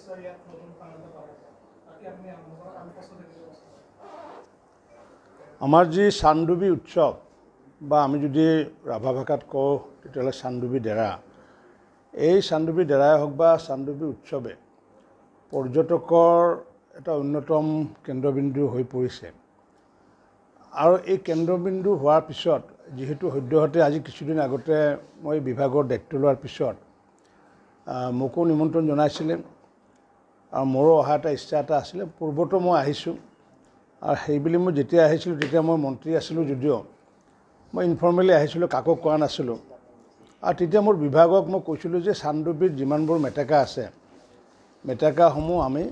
নিশ্চয় ইয়াত নতুন কাম এটা পাব বাকী আপুনি আমি কষ্ট থাকিব আমাৰ যি চানডুবি উৎসৱ বা আমি যদি ৰাভা ভাষাত কওঁ তেতিয়াহ'লে চানডুবি ডেৰা এই চানডুবি ডেৰাই হওক বা চানডুবি উৎসৱে পৰ্যটকৰ এটা অন্যতম কেন্দ্ৰবিন্দু হৈ পৰিছে আৰু এই কেন্দ্ৰবিন্দু হোৱাৰ পিছত যিহেতু সদ্যহতে আজি কিছুদিন আগতে মই বিভাগৰ দায়িত্ব লোৱাৰ পিছত মোকো নিমন্ত্ৰণ জনাইছিলে আৰু মোৰো অহা এটা ইচ্ছা এটা আছিলে পূৰ্বতো মই আহিছোঁ আৰু সেইবুলি মই যেতিয়া আহিছিলোঁ তেতিয়া মই মন্ত্ৰী আছিলোঁ যদিও মই ইনফৰ্মেলি আহিছিলোঁ কাকো কোৱা নাছিলোঁ আৰু তেতিয়া মোৰ বিভাগক মই কৈছিলোঁ যে চানডুবিত যিমানবোৰ মেটেকা আছে মেটেকাসমূহ আমি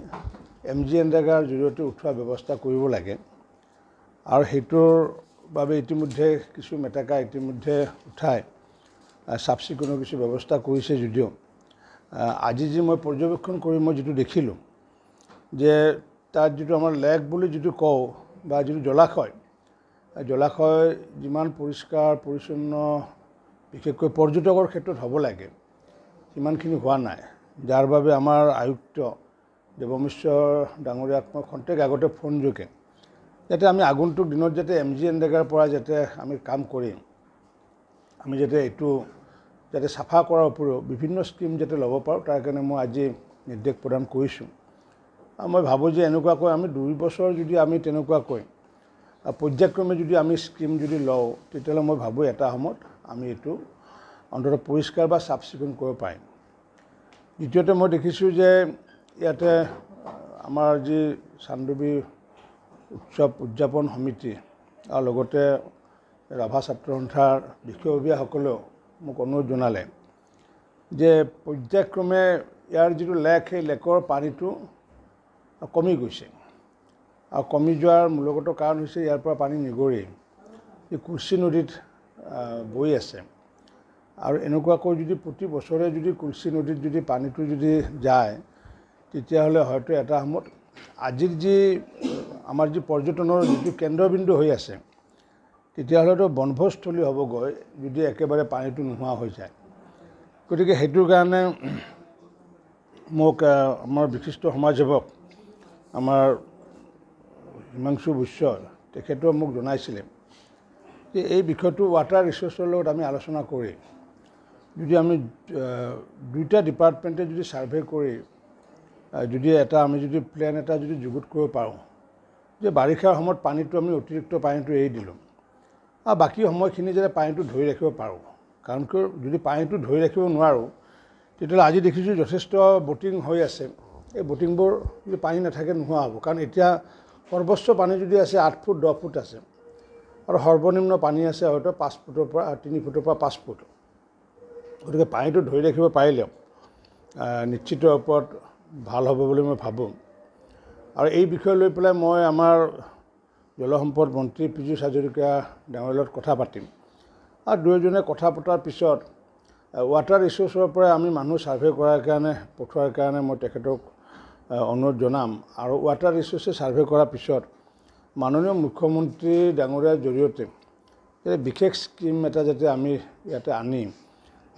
MGNৰেগাৰ জৰিয়তে উঠোৱাৰ ব্যৱস্থা কৰিব লাগে আৰু সেইটোৰ বাবে ইতিমধ্যে কিছু মেটেকা ইতিমধ্যে উঠাই চাফ চিকুণৰ কিছু ব্যৱস্থা কৰিছে যদিও আজি যি মই পৰ্যবেক্ষণ কৰি মই যিটো দেখিলোঁ যে তাত যিটো আমাৰ লেক বুলি যিটো কওঁ বা যিটো জলাশয় যিমান পৰিষ্কাৰ পৰিচ্ছন্ন বিশেষকৈ পৰ্যটকৰ ক্ষেত্ৰত হ'ব লাগে সিমানখিনি হোৱা নাই যাৰ বাবে আমাৰ আয়ুক্ত দেৱমিশ্ৰ ডাঙৰীয়াক মই খন্তেক আগতে ফোনযোগে যাতে আমি আগন্তুক দিনত যাতে MGNৰেগাৰ পৰা যাতে আমি কাম কৰিম আমি যাতে এইটো যাতে চাফা কৰাৰ উপৰিও বিভিন্ন স্কিম যাতে ল'ব পাৰোঁ তাৰ কাৰণে মই আজি নিৰ্দেশ প্ৰদান কৰিছোঁ আৰু মই ভাবোঁ যে এনেকুৱাকৈ আমি 2 বছৰ যদি আমি তেনেকুৱাকৈ পৰ্যায়ক্ৰমে যদি আমি স্কিম যদি লওঁ তেতিয়াহ'লে মই ভাবোঁ এটা সময়ত আমি এইটো অন্ততঃ পৰিষ্কাৰ বা চাফ চিকুণ কৰিব পাৰিম দ্বিতীয়তে মই দেখিছোঁ যে ইয়াতে আমাৰ যি চানডুবি উৎসৱ উদযাপন সমিতি আৰু লগতে ৰাভা ছাত্ৰ সন্থাৰ বিষয়ববীয়াসকলেও মোক অনুৰোধ জনালে যে পৰ্যায়ক্ৰমে ইয়াৰ যিটো লেক সেই লেকৰ পানীটো কমি গৈছে আৰু কমি যোৱাৰ মূলগত কাৰণ হৈছে ইয়াৰ পৰা পানী নিগৰি এই কুলচি নদীত বৈ আছে আৰু এনেকুৱাকৈ যদি প্ৰতি বছৰে যদি কুলচি নদীত যদি পানীটো যদি যায় তেতিয়াহ'লে হয়তো এটা সময়ত আজিৰ যি আমাৰ যি পৰ্যটনৰ যিটো কেন্দ্ৰবিন্দু হৈ আছে তেতিয়াহ'লেতো বনভোজস্থলী হ'বগৈ যদি একেবাৰে পানীটো নোহোৱা হৈ যায় গতিকে সেইটোৰ কাৰণে মোক আমাৰ বিশিষ্ট সমাজসেৱক আমাৰ হিমাংশু বৈশ্য তেখেতেও মোক জনাইছিলে যে এই বিষয়টো ৱাটাৰ ৰিচোৰ্চৰ লগত আমি আলোচনা কৰি যদি আমি দুইটা ডিপাৰ্টমেণ্টে যদি ছাৰ্ভে কৰি যদি আমি যদি প্লেন এটা যদি যুগুত কৰিব পাৰোঁ যে বাৰিষাৰ সময়ত পানীটো আমি অতিৰিক্ত পানীটো এৰি দিলোঁ আৰু বাকী সময়খিনি যাতে পানীটো ধৰি ৰাখিব পাৰোঁ কাৰণ কিয় যদি পানীটো ধৰি ৰাখিব নোৱাৰোঁ তেতিয়াহ'লে আজি দেখিছোঁ যথেষ্ট ব'টিং হৈ আছে এই ব'টিংবোৰ যদি পানী নাথাকে নোহোৱা হ'ব কাৰণ এতিয়া সৰ্বোচ্চ পানী যদি আছে 8 ফুট 10 ফুট আছে আৰু সৰ্বনিম্ন পানী আছে হয়তো 5 ফুটৰ পৰা 3 ফুটৰ পৰা 5 ফুট গতিকে পানীটো ধৰি ৰাখিব পাৰিলেও নিশ্চিত ওপৰত ভাল হ'ব বুলি মই ভাবোঁ আৰু এই বিষয় লৈ পেলাই মই আমাৰ জলসম্পদ মন্ত্ৰী পীযুষ হাজৰিকা ডাঙৰীয়াৰ লগত কথা পাতিম আৰু দুয়োজনে কথা পতাৰ পিছত ৱাটাৰ ৰিচোৰ্চৰ পৰা আমি মানুহ ছাৰ্ভে কৰাৰ কাৰণে পঠোৱাৰ কাৰণে মই তেখেতক অনুৰোধ জনাম আৰু ৱাটাৰ ৰিচোৰ্চে ছাৰ্ভে কৰাৰ পিছত মাননীয় মুখ্যমন্ত্ৰী ডাঙৰীয়াৰ জৰিয়তে বিশেষ স্কিম এটা যাতে আমি ইয়াতে আনিম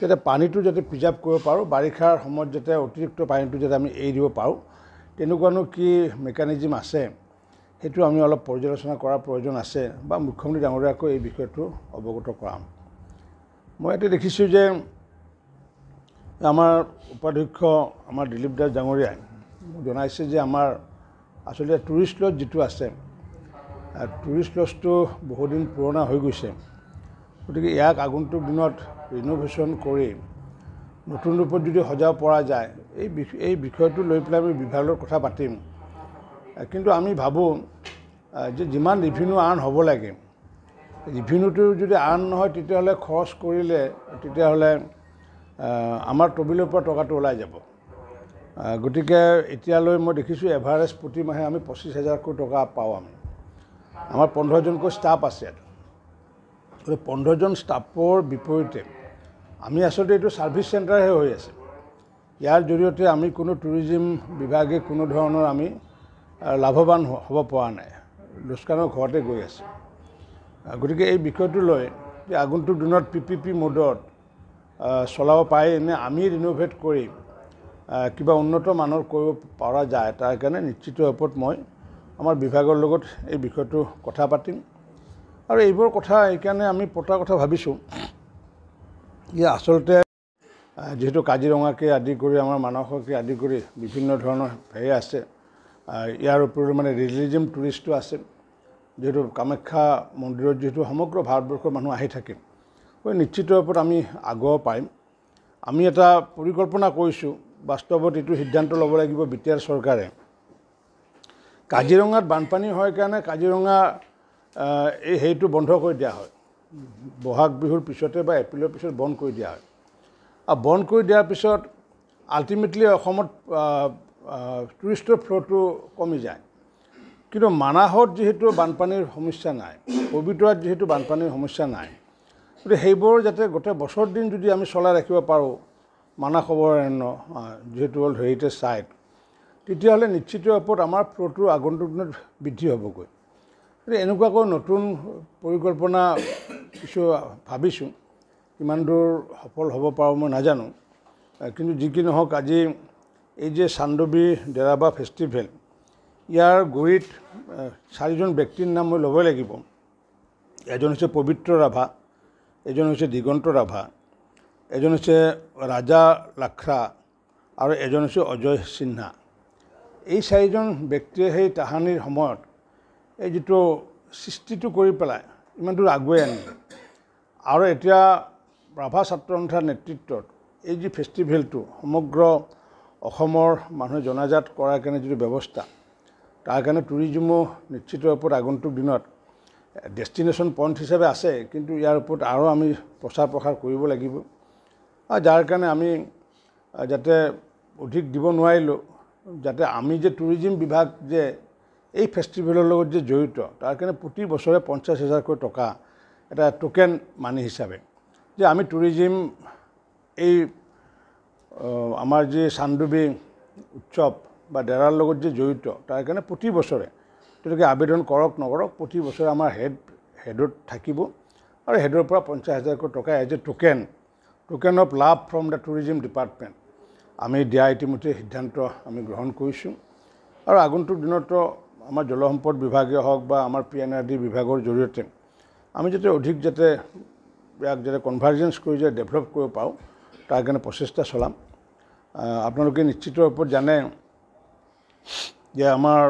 যাতে পানীটো যাতে প্ৰিজাৰ্ভ কৰিব পাৰোঁ বাৰিষাৰ সময়ত যাতে অতিৰিক্ত পানীটো যাতে আমি এৰি দিব পাৰোঁ তেনেকুৱানো কি মেকানিজম আছে সেইটো আমি অলপ পৰ্যালোচনা কৰাৰ প্ৰয়োজন আছে বা মুখ্যমন্ত্ৰী ডাঙৰীয়াকো এই বিষয়টো অৱগত কৰাম মই এতিয়া দেখিছোঁ যে আমাৰ উপাধ্যক্ষ আমাৰ দিলীপ দাস ডাঙৰীয়াই জনাইছে যে আমাৰ আচলতে টুৰিষ্ট লজ যিটো আছে টুৰিষ্ট লজটো বহুদিন পুৰণা হৈ গৈছে গতিকে ইয়াক আগন্তুক দিনত ৰিন'ভেশ্যন কৰি নতুন ৰূপত যদি সজাব পৰা যায় এই বিষয়টো লৈ পেলাই আমি বিভাগৰ কথা পাতিম কিন্তু আমি ভাবোঁ যে যিমান ৰিভিনিউ আৰ্ণ হ'ব লাগে ৰিভিনিউটো যদি আৰ্ণ নহয় তেতিয়াহ'লে খৰচ কৰিলে তেতিয়াহ'লে আমাৰ তবিলৰ পৰা টকাটো ওলাই যাব গতিকে এতিয়ালৈ মই দেখিছোঁ এভাৰেজ প্ৰতি মাহে আমি 25,000 টকা পাওঁ আমি আমাৰ 15জনকৈ ষ্টাফ আছে 15জন ষ্টাফৰ বিপৰীতে আমি আচলতে এইটো ছাৰ্ভিচ চেণ্টাৰহে হৈ আছে ইয়াৰ জৰিয়তে আমি কোনো টুৰিজিম বিভাগে কোনো ধৰণৰ আমি লাভৱান হ'ব পৰা নাই লোকচানৰ ঘৰতে গৈ আছে গতিকে এই বিষয়টো লৈ যে আগন্তুক দিনত PPP মোডত চলাব পাৰি নে আমি ৰিন'ভেট কৰি কিবা উন্নত মানৰ কৰিব পৰা যায় তাৰ কাৰণে নিশ্চিত ওপৰত মই আমাৰ বিভাগৰ লগত এই বিষয়টো কথা পাতিম আৰু এইবোৰ কথা এইকাৰণে আমি পতাৰ কথা ভাবিছোঁ যে আচলতে যেহেতু কাজিৰঙাকে আদি কৰি আমাৰ মানসকে আদি কৰি বিভিন্ন ধৰণৰ হেৰি আছে ইয়াৰ উপৰিও মানে ৰিলিজিয়াম টুৰিষ্টটো আছে যেহেতু কামাখ্যা মন্দিৰত যেহেতু সমগ্ৰ ভাৰতবৰ্ষৰ মানুহ আহি থাকে নিশ্চিত ওপৰত আমি আগুৱাব পাৰিম আমি এটা পৰিকল্পনা কৰিছোঁ বাস্তৱত এইটো সিদ্ধান্ত ল'ব লাগিব বিটিআৰ চৰকাৰে কাজিৰঙাত বানপানী হয় কাৰণে কাজিৰঙা এই হেৰিটো বন্ধ কৰি দিয়া হয় বহাগ বিহুৰ পিছতে বা এপ্ৰিলৰ পিছত বন্ধ কৰি দিয়া হয় আৰু বন্ধ কৰি দিয়াৰ পিছত আল্টিমেটলি অসমত টুৰিষ্টৰ ফ্ল'টো কমি যায় কিন্তু মানাহত যিহেতু বানপানীৰ সমস্যা নাই পবিতৰাত যিহেতু বানপানীৰ সমস্যা নাই গতিকে সেইবোৰ যাতে গোটেই বছৰ দিন যদি আমি চলাই ৰাখিব পাৰোঁ মানাহ অভয়াৰণ্য যিহেতু ৱৰ্ল্ড হেৰিটেজ চাইট তেতিয়াহ'লে নিশ্চিত ওপৰত আমাৰ ফ্ল'টো আগন্তুক দিনত বৃদ্ধি হ'বগৈ গতিকে এনেকুৱাকৈ নতুন পৰিকল্পনা কিছু ভাবিছোঁ কিমান দূৰ সফল হ'ব পাৰোঁ মই নাজানো কিন্তু যি কি নহওক আজি এই যে চানডুবি ডেৰাবা ফেষ্টিভেল ইয়াৰ গুৰিত 4জন ব্যক্তিৰ নাম মই ল'বই লাগিব এজন হৈছে পবিত্ৰ ৰাভা এজন হৈছে দিগন্ত ৰাভা এজন হৈছে ৰাজা লাখৰা আৰু এজন হৈছে অজয় সিনহা এই 4জন ব্যক্তিয়ে সেই তাহানিৰ সময়ত এই যিটো সৃষ্টিটো কৰি পেলাই ইমান দূৰ আগুৱাই আনিলে আৰু এতিয়া ৰাভা ছাত্ৰ সন্থাৰ নেতৃত্বত এই যি ফেষ্টিভেলটো সমগ্ৰ অসমৰ মানুহে জনাজাত কৰাৰ কাৰণে যিটো ব্যৱস্থা তাৰ কাৰণে টুৰিজিমো নিশ্চিত ওপৰত আগন্তুক দিনত ডেষ্টিনেশ্যন পইণ্ট হিচাপে আছে কিন্তু ইয়াৰ ওপৰত আৰু আমি প্ৰচাৰ প্ৰসাৰ কৰিব লাগিব আৰু যাৰ কাৰণে আমি যাতে অধিক দিব নোৱাৰিলোঁ যাতে আমি যে টুৰিজিম বিভাগ যে এই ফেষ্টিভেলৰ লগত যে জড়িত তাৰ কাৰণে প্ৰতি বছৰে 50,000 টকা এটা টোকেন মানি হিচাপে যে আমি টুৰিজিম এই আমাৰ যি চানডুবি উৎসৱ বা ডেৰাৰ লগত যে জড়িত তাৰ কাৰণে প্ৰতি বছৰে তেওঁলোকে আবেদন কৰক নকৰক প্ৰতি বছৰে আমাৰ হেডত থাকিব আৰু হেডৰ পৰা 50,000 টকা as a token of love from the tourism department আমি দিয়া ইতিমধ্যে সিদ্ধান্ত আমি গ্ৰহণ কৰিছোঁ আৰু আগন্তুক দিনতো আমাৰ জলসম্পদ বিভাগীয় হওক বা আমাৰ PNRD বিভাগৰ জৰিয়তে আমি যাতে অধিক যাতে ইয়াক যাতে কনভাৰ্জেন্স কৰি যে ডেভেলপ কৰিব পাৰোঁ তাৰ কাৰণে প্ৰচেষ্টা চলাম আপোনালোকে নিশ্চিত ওপৰত জানে যে আমাৰ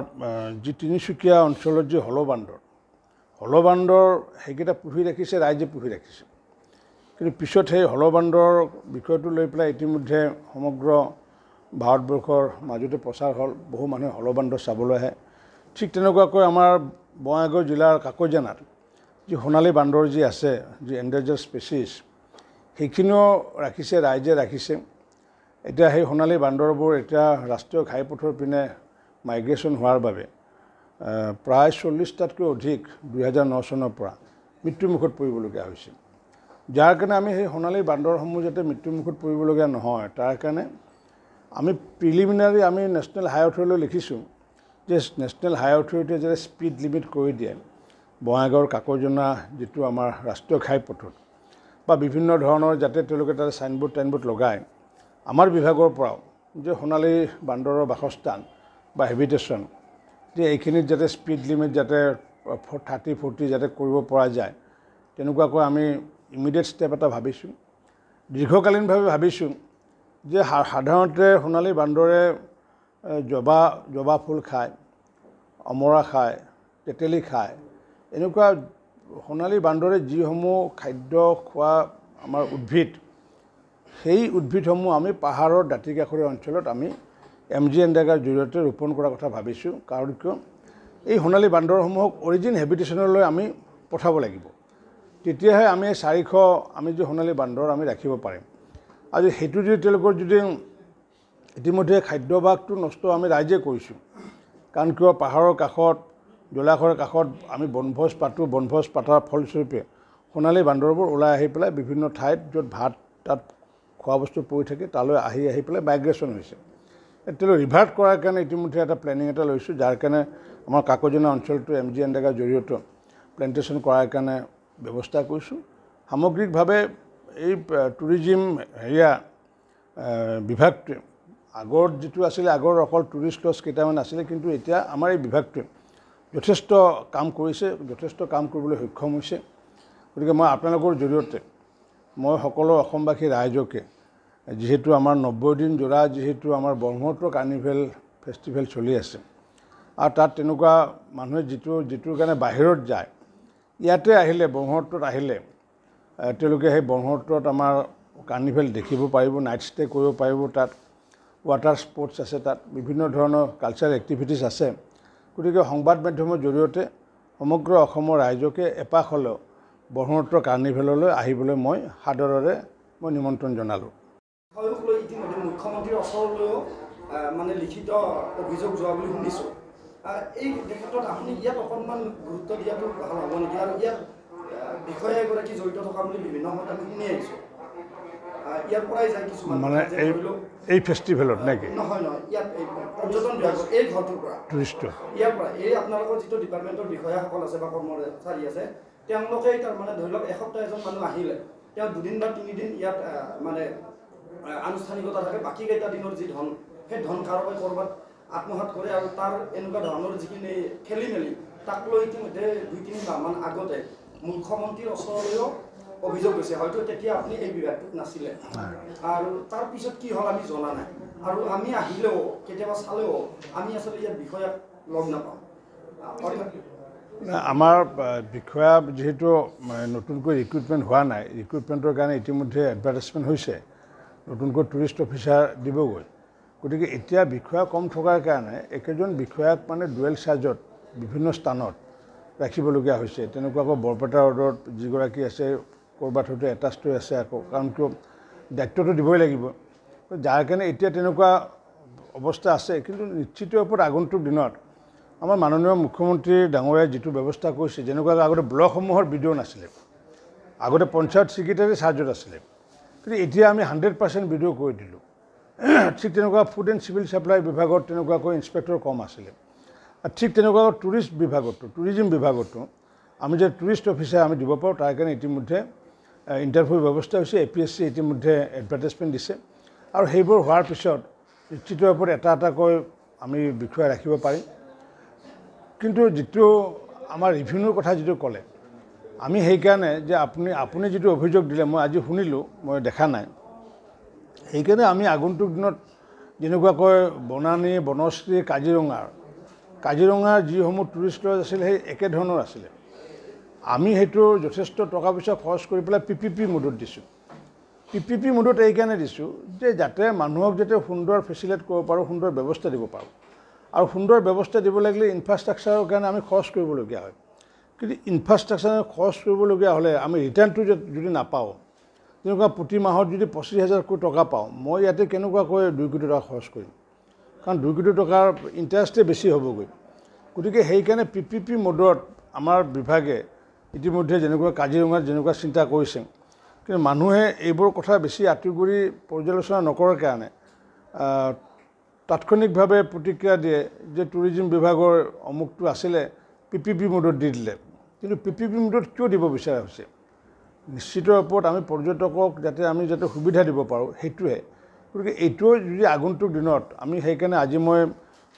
যি তিনিচুকীয়া অঞ্চলত যি হলবান্দৰ সেইকেইটা পুহি ৰাখিছে ৰাইজে পুহি ৰাখিছে কিন্তু পিছত সেই হলবান্দৰ বিষয়টো লৈ পেলাই ইতিমধ্যে সমগ্ৰ ভাৰতবৰ্ষৰ মাজতে প্ৰচাৰ হ'ল বহু মানুহে হলবান্দৰ চাবলৈ আহে ঠিক তেনেকুৱাকৈ আমাৰ বঙাইগাঁও জিলাৰ কাকজানাত যি সোণালী বান্দৰ যি আছে যি এণ্ডেঞ্জাৰ্ড স্পেচিছ সেইখিনিও ৰাখিছে ৰাইজে ৰাখিছে এতিয়া সেই সোণালী বান্দৰবোৰ এতিয়া ৰাষ্ট্ৰীয় ঘাইপথৰ পিনে মাইগ্ৰেশ্যন হোৱাৰ বাবে প্ৰায় 40টাতকৈ অধিক 2009 চনৰ পৰা মৃত্যুমুখত পৰিবলগীয়া হৈছে যাৰ কাৰণে আমি সেই সোণালী বান্দৰসমূহ যাতে মৃত্যুমুখত পৰিবলগীয়া নহয় তাৰ কাৰণে আমি প্ৰিলিমিনাৰী আমি নেশ্যনেল হাই অথৰিটিলৈ লিখিছোঁ যে নেশ্যনেল হাই অথৰিটিয়ে যাতে স্পীড লিমিট কৰি দিয়ে বঙাইগাঁৱৰ কাকজনা যিটো আমাৰ ৰাষ্ট্ৰীয় ঘাইপথত বা বিভিন্ন ধৰণৰ যাতে তেওঁলোকে তাতে চাইনবোৰ্ড লগায় আমাৰ বিভাগৰ পৰাও যে সোণালী বান্দৰৰ বাসস্থান বা হেবিটেশ্যন যে এইখিনিত যাতে স্পীড লিমিট যাতে 30-40 যাতে কৰিব পৰা যায় তেনেকুৱাকৈ আমি ইমিডিয়েট ষ্টেপ এটা ভাবিছোঁ দীৰ্ঘকালীনভাৱে ভাবিছোঁ যে সাধাৰণতে সোণালী বান্দৰে জবা ফুল খায় অমৰা খায় তেতেলী খায় এনেকুৱা সোণালী বান্দৰে যিসমূহ খাদ্য খোৱা আমাৰ উদ্ভিদ সেই উদ্ভিদসমূহ আমি পাহাৰৰ দাঁতিকাষৰীয়া অঞ্চলত আমি MGNREGAৰ জৰিয়তে ৰোপণ কৰাৰ কথা ভাবিছোঁ কাৰণ কিয় এই সোণালী বান্দৰসমূহক অৰিজিন হেবিটেশ্যনলৈ আমি পঠাব লাগিব তেতিয়াহে আমি 400 আমি যে সোণালী বান্দৰ আমি ৰাখিব পাৰিম আৰু সেইটো যদি তেওঁলোকৰ যদি ইতিমধ্যে খাদ্যভাগটো নষ্ট আমি ৰাইজে কৰিছোঁ কাৰণ কিয় পাহাৰৰ কাষত জলাশয়ৰ কাষত আমি বনভোজ পাতাৰ ফলস্বৰূপে সোণালী বান্দৰবোৰ ওলাই আহি পেলাই বিভিন্ন ঠাইত য'ত ভাত তাত খোৱা বস্তু পৰি থাকে তালৈ আহি পেলাই মাইগ্ৰেশ্যন হৈছে তেওঁলোকে ৰিভাৰ্ট কৰাৰ কাৰণে ইতিমধ্যে এটা প্লেনিং এটা লৈছোঁ যাৰ কাৰণে আমাৰ কাকজনা অঞ্চলটো MGNREGAৰ জৰিয়তে প্লেণ্টেশ্যন কৰাৰ কাৰণে ব্যৱস্থা কৰিছোঁ সামগ্ৰিকভাৱে এই টুৰিজিম বিভাগটোৱে আগৰ যিটো আছিলে আগৰ অকল টুৰিষ্ট লজ কেইটামান আছিলে কিন্তু এতিয়া আমাৰ এই বিভাগটোৱে যথেষ্ট কাম কৰিছে যথেষ্ট কাম কৰিবলৈ সক্ষম হৈছে গতিকে মই আপোনালোকৰ জৰিয়তে মই সকলো অসমবাসী ৰাইজকে যিহেতু আমাৰ 90 দিন জোৰা যিহেতু আমাৰ ব্ৰহ্মপুত্ৰ কাৰ্নিভেল ফেষ্টিভেল চলি আছে আৰু তাত তেনেকুৱা মানুহে যিটোৰ কাৰণে বাহিৰত যায় ইয়াতে আহিলে ব্ৰহ্মপুত্ৰত আহিলে তেওঁলোকে সেই ব্ৰহ্মপুত্ৰত আমাৰ কাৰ্নিভেল দেখিব পাৰিব নাইট ষ্টে কৰিব পাৰিব তাত ৱাটাৰ স্পৰ্টছ আছে তাত বিভিন্ন ধৰণৰ কালচাৰেল এক্টিভিটিছ আছে গতিকে সংবাদ মাধ্যমৰ জৰিয়তে সমগ্ৰ অসমৰ ৰাইজকে এপাক হ'লেও ব্ৰহ্মপুত্ৰ কাৰ্নিভেললৈ আহিবলৈ মই সাদৰেৰে মই নিমন্ত্ৰণ জনালোঁ ইতিমধ্যে মুখ্যমন্ত্ৰীৰ ওচৰলৈও মানে লিখিত অভিযোগ যোৱা বুলি শুনিছোঁ এই ক্ষেত্ৰত আপুনি ইয়াত অকণমান গুৰুত্ব দিয়াটো ভাল হ'ব নেকি আৰু ইয়াত বিষয়া এগৰাকী জড়িত থকা বুলি বিভিন্ন সময়ত আমি শুনি আহিছোঁ ইয়াৰ পৰাই যায় কিছুমান মানে এই ফেষ্টিভেলত নেকি নহয় ইয়াত এই পৰ্যটন বিভাগৰ এই ঘৰটোৰ পৰা টুৰিষ্টৰ ইয়াৰ পৰা এই আপোনালোকৰ যিটো ডিপাৰ্টমেণ্টৰ বিষয়াসকল আছে বা কৰ্মচাৰী আছে তেওঁলোকে তাৰমানে ধৰি লওক এসপ্তাহ এজন মানুহ আহিলে তেওঁ 2 দিন বা 3 দিন ইয়াত মানে আনুষ্ঠানিকতা থাকে বাকী কেইটা দিনৰ যি ধন সেই ধন কাৰোবাই ক'ৰবাত আত্মসাৎ কৰে আৰু তাৰ এনেকুৱা ধৰণৰ যিখিনি খেলি মেলি তাক লৈ ইতিমধ্যে 2-3 মাহমান আগতে মুখ্যমন্ত্ৰীৰ ওচৰলৈও অভিযোগ গৈছে হয়তো তেতিয়া আপুনি এই বিভাগটোত নাছিলে আৰু তাৰ পিছত কি হ'ল আমি জনা নাই আৰু আমি আহিলেও কেতিয়াবা চালেও আমি আচলতে ইয়াত বিষয়াক লগ নাপাওঁ আমাৰ বিষয়া যেহেতু নতুনকৈ ৰিক্ৰুটমেণ্ট হোৱা নাই ৰিক্ৰুটমেণ্টৰ কাৰণে ইতিমধ্যে এডভাৰটাইজমেণ্ট হৈছে নতুনকৈ টুৰিষ্ট অফিচাৰ দিবগৈ গতিকে এতিয়া বিষয়া কম থকাৰ কাৰণে একেজন বিষয়াক মানে ডুৱেল চাৰ্জত বিভিন্ন স্থানত ৰাখিবলগীয়া হৈছে তেনেকুৱাকৈ বৰপেটা ৰোডত যিগৰাকী আছে ক'ৰবাত হয়তো এটাষ্ট হৈ আছে আকৌ কাৰণ কিয় দায়িত্বটো দিবই লাগিব যাৰ কাৰণে এতিয়া তেনেকুৱা অৱস্থা আছে কিন্তু নিশ্চিত ওপৰত আগন্তুক দিনত আমাৰ মাননীয় মুখ্যমন্ত্ৰী ডাঙৰীয়াই যিটো ব্যৱস্থা কৰিছে যেনেকুৱাকৈ আগতে ব্লকসমূহৰ বিডিঅ' নাছিলে আগতে পঞ্চায়ত ছেক্ৰেটাৰী চাৰ্জত আছিলে কিন্তু এতিয়া আমি 100% বিডিঅ' কৰি দিলোঁ ঠিক তেনেকুৱা ফুড এণ্ড চিভিল ছাপ্লাই বিভাগত তেনেকুৱাকৈ ইনস্পেক্টৰ কম আছিলে ঠিক তেনেকুৱাকৈ টুৰিষ্ট বিভাগতো টুৰিজিম বিভাগতো আমি যে টুৰিষ্ট অফিচাৰ আমি দিব পাৰোঁ তাৰ কাৰণে ইতিমধ্যে ইণ্টাৰভিউ ব্যৱস্থা হৈছে APSC ইতিমধ্যে এডভাৰটাইজমেণ্ট দিছে আৰু সেইবোৰ হোৱাৰ পিছত নিশ্চিত ওপৰত এটা এটাকৈ আমি বিষয়া ৰাখিব পাৰিম কিন্তু যিটো আমাৰ ৰিভিনিউৰ কথা যিটো ক'লে আমি সেইকাৰণে যে আপুনি যিটো অভিযোগ দিলে মই আজি শুনিলোঁ মই দেখা নাই সেইকাৰণে আমি আগন্তুক দিনত যেনেকুৱাকৈ বনানী বনশ্ৰী কাজিৰঙাৰ যিসমূহ টুৰিষ্ট লজ আছিল সেই একেধৰণৰ আছিলে আমি সেইটো যথেষ্ট টকা পইচা খৰচ কৰি পেলাই PPP মোডত দিছোঁ PPP মোডত এইকাৰণে দিছোঁ যে যাতে মানুহক যাতে সুন্দৰ ফেচিলেট কৰিব পাৰোঁ সুন্দৰ ব্যৱস্থা দিব পাৰোঁ আৰু সুন্দৰ ব্যৱস্থা দিব লাগিলে ইনফ্ৰাষ্ট্ৰাকচাৰৰ কাৰণে আমি খৰচ কৰিবলগীয়া হয় কিন্তু ইনফ্ৰাষ্ট্ৰাকচাৰ খৰচ কৰিবলগীয়া হ'লে আমি ৰিটাৰ্ণটো যদি নাপাওঁ তেনেকুৱা প্ৰতি মাহত যদি 25,000 টকা পাওঁ মই ইয়াতে কেনেকুৱাকৈ 2 কোটি টকা খৰচ কৰিম কাৰণ 2 কোটি টকাৰ ইণ্টাৰেষ্টে বেছি হ'বগৈ গতিকে সেইকাৰণে PPP মোডত আমাৰ বিভাগে ইতিমধ্যে যেনেকুৱা কাজিৰঙাত যেনেকুৱা চিন্তা কৰিছে কিন্তু মানুহে এইবোৰ কথা বেছি আঁতৰি পৰ্যালোচনা নকৰাৰ কাৰণে তাৎক্ষণিকভাৱে প্ৰতিক্ৰিয়া দিয়ে যে টুৰিজিম বিভাগৰ অমুকটো আছিলে PPP মোডত দি দিলে কিন্তু PPP মোডত কিয় দিব বিচৰা হৈছে নিশ্চিত ওপৰত আমি পৰ্যটকক আমি যাতে সুবিধা দিব পাৰোঁ সেইটোহে গতিকে এইটো যদি আগন্তুক দিনত আমি সেইকাৰণে আজি মই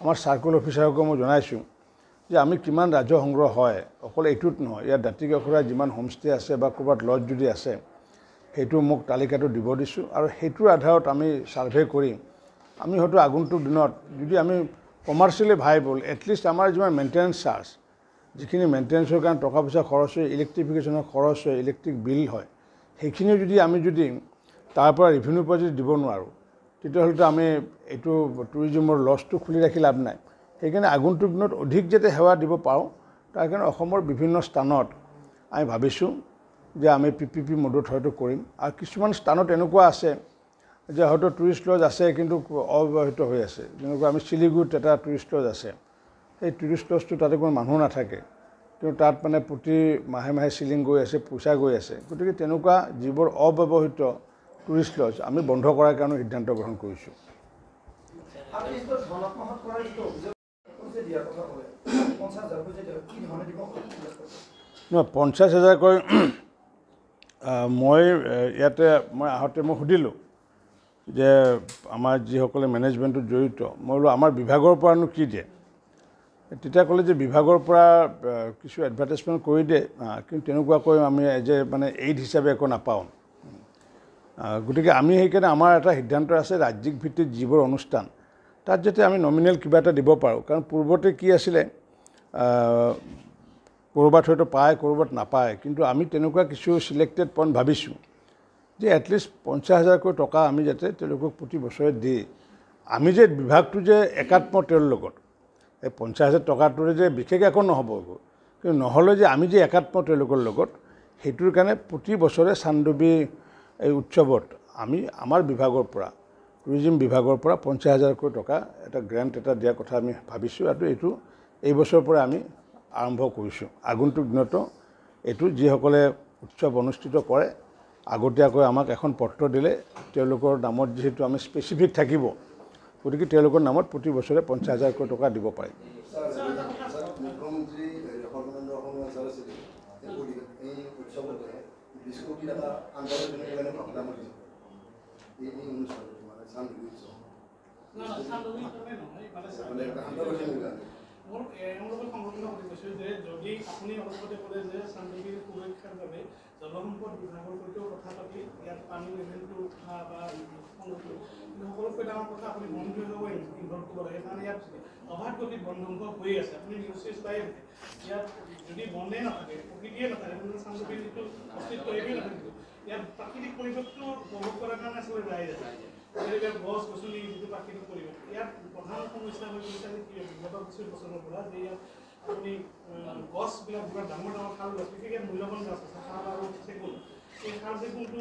আমাৰ চাৰ্কল অফিচাৰকো মই জনাইছোঁ যে আমি কিমান ৰাজহ সংগ্ৰহ হয় অকল এইটোত নহয় ইয়াত দাঁতিকাষৰীয়া যিমান হোমষ্টে আছে বা ক'ৰবাত লজ যদি আছে সেইটো মোক তালিকাটো দিব দিছোঁ আৰু সেইটোৰ আধাৰত আমি ছাৰ্ভে কৰি আমি হয়তো আগন্তুক দিনত যদি আমি কমাৰ্চিয়েলি ভাইবল এটলিষ্ট আমাৰ যিমান মেইনটেনেঞ্চ চাৰ্জ যিখিনি মেইনটেনেঞ্চৰ কাৰণে টকা পইচা খৰচ হয় ইলেক্ট্ৰিফিকেশ্যনৰ খৰচ হয় ইলেক্ট্ৰিক বিল হয় সেইখিনি যদি আমি তাৰ পৰা ৰেভিনিউ পৰা যদি দিব নোৱাৰোঁ তেতিয়াহ'লেতো আমি এইটো টুৰিজিমৰ লছটো খুলি ৰাখি লাভ নাই সেইকাৰণে আগন্তুক দিনত অধিক যাতে সেৱা দিব পাৰোঁ তাৰ কাৰণে অসমৰ বিভিন্ন স্থানত আমি ভাবিছোঁ যে আমি PPP মোডত হয়তো কৰিম আৰু কিছুমান স্থানত এনেকুৱা আছে যে হয়তো টুৰিষ্ট লজ আছে কিন্তু অব্যৱহৃত হৈ আছে যেনেকুৱা আমি শিলিগুৰিত এটা টুৰিষ্ট লজ আছে সেই টুৰিষ্ট লজটো তাতে কোনো মানুহ নাথাকে কিন্তু তাত মানে প্ৰতি মাহে মাহে চিলিং গৈ আছে পইচা গৈ আছে গতিকে তেনেকুৱা যিবোৰ অব্যৱহৃত টুৰিষ্ট লজ আমি বন্ধ কৰাৰ কাৰণে সিদ্ধান্ত গ্ৰহণ কৰিছোঁ নহয় 50,000কৈ মই ইয়াতে মই আহোঁতে মই সুধিলোঁ যে আমাৰ যিসকলে মেনেজমেণ্টত জড়িত মই বোলো আমাৰ বিভাগৰ পৰানো কি দিয়ে তেতিয়া ক'লে যে বিভাগৰ পৰা কিছু এডভাৰটাইজমেণ্ট কৰি দিয়ে কিন্তু তেনেকুৱাকৈ আমি এজ এ মানে এইড হিচাপে একো নাপাওঁ গতিকে আমি সেইকাৰণে আমাৰ এটা সিদ্ধান্ত আছে ৰাজ্যিক ভিত্তিত যিবোৰ অনুষ্ঠান তাত যাতে আমি নমিনেল কিবা এটা দিব পাৰোঁ কাৰণ পূৰ্বতে কি আছিলে ক'ৰবাত হয়তো পায় ক'ৰবাত নাপায় কিন্তু আমি তেনেকুৱা কিছু ছিলেক্টেড পইণ্ট ভাবিছোঁ যে এটলিষ্ট 50,000কৈ টকা আমি যাতে তেওঁলোকক প্ৰতি বছৰে দি আমি যে বিভাগটো যে একাত্ম তেওঁৰ লগত এই 50,000 টকাটোৰে যে বিশেষ একো নহ'ব কিন্তু নহ'লে যে আমি যে একাত্ম তেওঁলোকৰ লগত সেইটোৰ কাৰণে প্ৰতি বছৰে চানডুবি এই উৎসৱত আমি আমাৰ বিভাগৰ পৰা টুৰিজিম বিভাগৰ পৰা 50,000কৈ টকা এটা গ্ৰেণ্ট এটা দিয়াৰ কথা আমি ভাবিছোঁ আৰু এইটো এই বছৰৰ পৰা আমি আৰম্ভ কৰিছোঁ আগন্তুক দিনতো এইটো যিসকলে উৎসৱ অনুষ্ঠিত কৰে আগতীয়াকৈ আমাক এখন পত্ৰ দিলে তেওঁলোকৰ নামত যিহেতু আমি স্পেচিফিক থাকিব গতিকে তেওঁলোকৰ নামত প্ৰতি বছৰে 50,000কৈ টকা দিব পাৰে মুখ্যমন্ত্ৰী সৰ্বানন্দ সোণোৱাল ছাৰ আছিল এই উৎসৱতে 20 কোটি টকা আন্তঃগাঁথনিৰ কাৰণে প্ৰদান কৰিছে এই অনুষ্ঠানটো মানে চানডুবি উৎসৱ মানে আন্তঃগাঁথনিৰ কাৰণে মোৰ এওঁলোকে সংগঠন কৰি কৈছোঁ যে যদি আপুনি অলপতে ক'লে যে চানডুবিৰ সুৰক্ষাৰ বাবে জলসম্পদ বিভাগৰ সৈতেও কথা পাতি ইয়াত পানী লেভেলটো উঠা বা সংৰক্ষণ কিন্তু সকলোতকৈ ডাঙৰ কথা আপুনি বন বিভাগকো ইনভল্ভ কৰিব লাগে কাৰণ ইয়াত অবাধ গতিত বন ধ্বংস হৈ আছে আপুনি নিউজ চিউজ পায়ে থাকে ইয়াত যদি বনেই নাথাকে প্ৰকৃতিয়ে নাথাকে তেন্তে চানডুবিৰ যিটো অস্তিত্ব এইটোৱে নাথাকিব ইয়াত প্ৰাকৃতিক পৰিৱেশটো উপভোগ কৰাৰ কাৰণে আচলতে ৰাইজ আছে গতিকে গছ গছনি যিটো প্ৰাকৃতিক পৰিৱেশ ইয়াত প্ৰধান সমস্যা হৈ পৰিছে যে বিগত কিছু বছৰৰ পৰা যে ইয়াত আপুনি গছবিলাক যিবিলাক ডাঙৰ ডাঙৰ শাল গছ বিশেষকৈ মূল্যৱান গছ আছে শাল আৰু চেগুন এই শাল চেগুনটো